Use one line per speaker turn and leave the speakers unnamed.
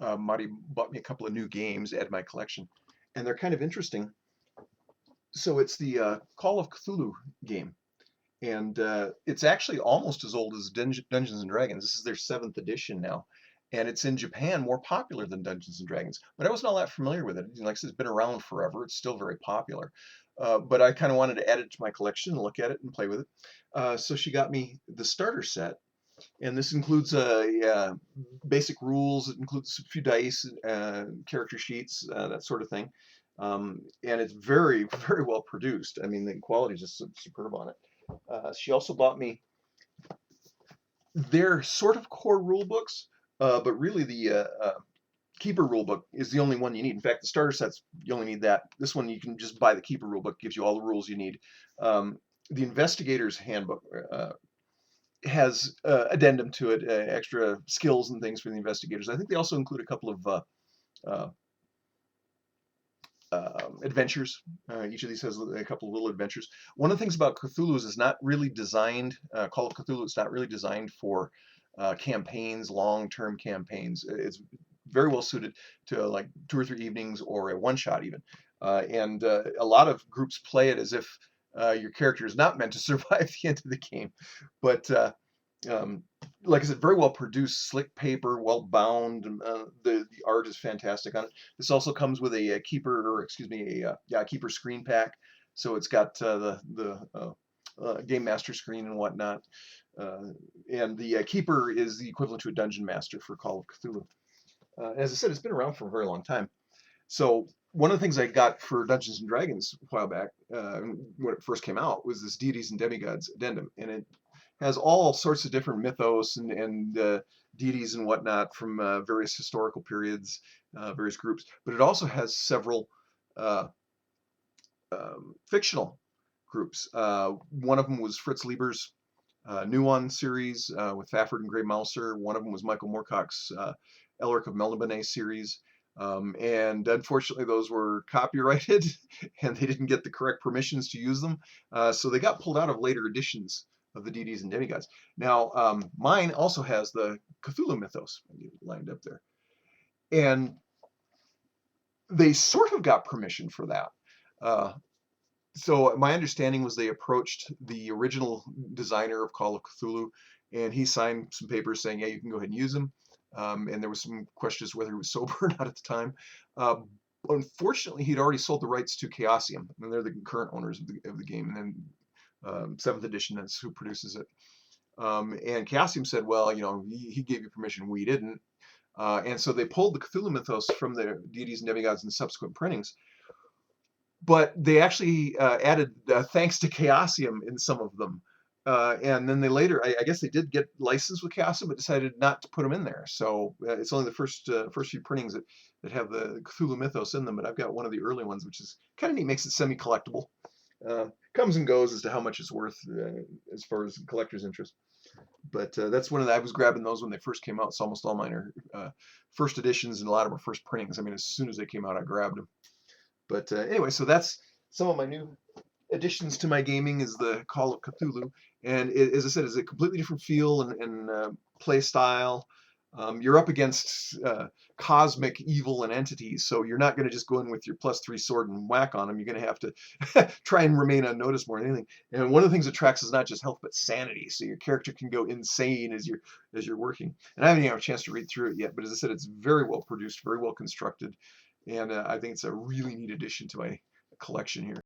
Marty bought me a couple of new games to add to my collection, and they're kind of interesting. So it's the Call of Cthulhu game, and it's actually almost as old as Dungeons and Dragons. This is their seventh edition now, and it's in Japan more popular than Dungeons and Dragons. But I wasn't all that familiar with it. Like I said, it's been around forever. It's still very popular. But I kind of wanted to add it to my collection and look at it and play with it. So she got me the starter set, and this includes basic rules. It includes a few dice, character sheets, that sort of thing. And it's very, very well produced. I mean, the quality is just superb on it. She also bought me their sort of core rule books, but really the Keeper rulebook is the only one you need. In fact, the starter sets, you only need that. This one, you can just buy the Keeper rulebook, gives you all the rules you need. The Investigators Handbook has addendum to it, extra skills and things for the investigators. I think they also include a couple of adventures. Each of these has a couple of little adventures. One of the things about Cthulhu is it's not really designed, Call of Cthulhu, it's not really designed for campaigns, long-term campaigns. It's very well suited to like 2 or 3 evenings or a one-shot even. And a lot of groups play it as if your character is not meant to survive the end of the game. But like I said, very well produced, slick paper, well bound. The art is fantastic on it. This also comes with a Keeper, or excuse me, a Keeper screen pack. So it's got the Game Master screen and whatnot. And the Keeper is the equivalent to a Dungeon Master for Call of Cthulhu. As I said, it's been around for a very long time. So one of the things I got for Dungeons and Dragons a while back, when it first came out, was this Deities and Demigods Addendum, and it has all sorts of different mythos and deities and whatnot from various historical periods, various groups. But it also has several fictional groups. One of them was Fritz Leiber's Nehwon series with Fafhrd and Gray Mouser. One of them was Michael Moorcock's Elric of Melniboné series. And unfortunately, those were copyrighted and they didn't get the correct permissions to use them. So they got pulled out of later editions of the Deities and Demigods. Now, mine also has the Cthulhu Mythos lined up there. And they sort of got permission for that. So my understanding was they approached the original designer of Call of Cthulhu, and he signed some papers saying, yeah, you can go ahead and use them. And there was some questions whether he was sober or not at the time. Unfortunately, he'd already sold the rights to Chaosium, and they're the current owners of the game. And then 7th edition, that's who produces it. And Chaosium said, well, you know, he gave you permission, we didn't. And so they pulled the Cthulhu Mythos from the Deities and Demigods in subsequent printings. But they actually added thanks to Chaosium in some of them. And then they later, I guess they did get licensed with Chaosium, but decided not to put them in there. So it's only the first few printings that have the Cthulhu Mythos in them. But I've got one of the early ones, which is kind of neat, makes it semi-collectible. Comes and goes as to how much it's worth as far as collector's interest. But that's one of the, I was grabbing those when they first came out. So almost all mine are first editions, and a lot of them are first printings. I mean, as soon as they came out, I grabbed them. But anyway, so that's some of my new additions to my gaming is the Call of Cthulhu. And as I said, it's a completely different feel and play style. You're up against cosmic evil and entities, so you're not going to just go in with your +3 sword and whack on them. You're going to have to try and remain unnoticed more than anything. And one of the things that tracks is not just health, but sanity. So your character can go insane as you're working. And I haven't even had a chance to read through it yet, but as I said, it's very well produced, very well constructed, and I think it's a really neat addition to my collection here.